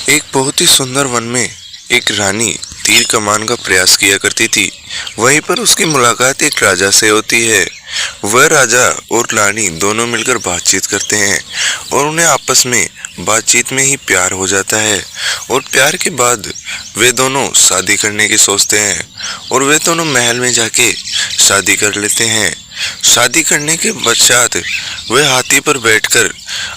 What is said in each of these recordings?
एक बहुत ही सुंदर वन में एक रानी तीर कमान का प्रयास किया करती थी। वहीं पर उसकी मुलाकात एक राजा से होती है। वह राजा और रानी दोनों मिलकर बातचीत करते हैं और उन्हें आपस में बातचीत में ही प्यार हो जाता है। और प्यार के बाद वे दोनों शादी करने की सोचते हैं और वे दोनों महल में जाके शादी कर लेते हैं। शादी करने के पश्चात वे हाथी पर बैठकर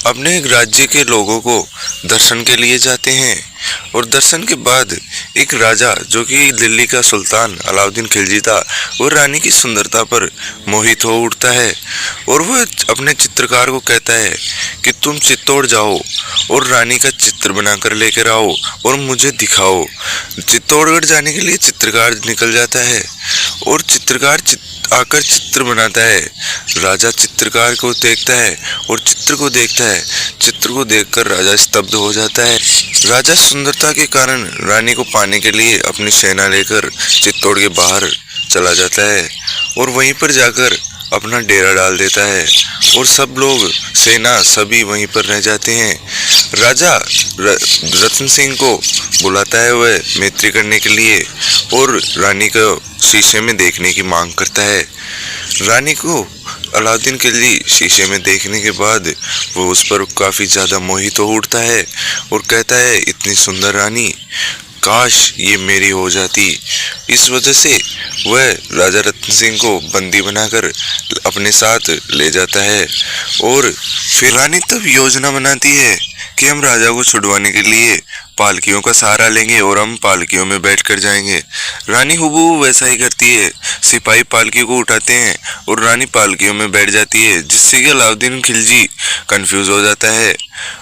अपने राज्य के लोगों को दर्शन के लिए जाते हैं। और दर्शन के बाद एक राजा जो कि दिल्ली का सुल्तान अलाउद्दीन खिलजी था, वो रानी की सुंदरता पर मोहित हो उठता है और वह अपने चित्रकार को कहता है कि तुम चित्तौड़ जाओ और रानी का चित्र बनाकर लेकर आओ और मुझे दिखाओ। चित्तौड़गढ़ जाने के लिए चित्रकार निकल जाता है और चित्रकार आकर चित्र बनाता है। राजा चित्रकार को देखता है और चित्र को देखता है। चित्र को देखकर राजा स्तब्ध हो जाता है। राजा सुंदरता के कारण रानी को पाने के लिए अपनी सेना लेकर चित्तौड़ के बाहर चला जाता है और वहीं पर जाकर अपना डेरा डाल देता है और सब लोग सेना सभी वहीं पर रह जाते हैं। राजा रतन सिंह को बुलाता है वह मैत्री करने के लिए और रानी को शीशे में देखने की मांग करता है। रानी को अलाउद्दीन खिलजी शीशे में देखने के बाद वो उस पर काफी ज्यादा मोहित हो उठता है और कहता है, इतनी सुंदर रानी, काश ये मेरी हो जाती। इस वजह से वह राजा रतन सिंह को बंदी बनाकर अपने साथ ले जाता है। और फिर रानी तब योजना बनाती है कि हम राजा को छुड़वाने के लिए पालकियों का सहारा लेंगे और हम पालकियों में बैठकर जाएंगे। रानी हुबहू वैसा ही करती है। सिपाही पालकी को उठाते हैं और रानी पालकियों में बैठ जाती है, जिससे कि अलाउद्दीन खिलजी कंफ्यूज हो जाता है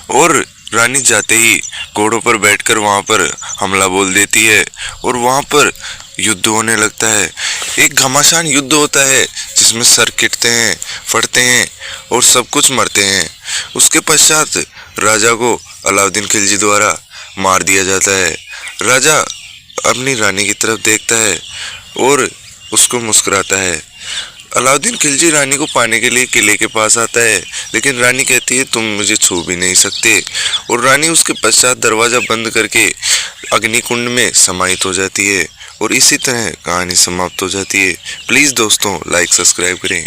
और रानी जाते ही घोड़ों पर बैठकर वहां पर हमला बोल देती है और वहां पर युद्ध होने लगता है। एक घमासान युद्ध होता है जिसमें सर कटते हैं, फटते हैं और सब कुछ मरते हैं। उसके पश्चात राजा को अलाउद्दीन खिलजी द्वारा मार दिया जाता है। राजा अपनी रानी की तरफ देखता है और उसको मुस्कुराता है। अलाउद्दीन खिलजी रानी को पाने के लिए किले के पास आता है, लेकिन रानी कहती है तुम मुझे छू भी नहीं सकते और रानी उसके पश्चात दरवाजा बंद करके अग्निकुंड में समाहित हो जाती है और इसी तरह कहानी समाप्त हो जाती है। प्लीज़ दोस्तों लाइक सब्सक्राइब करें।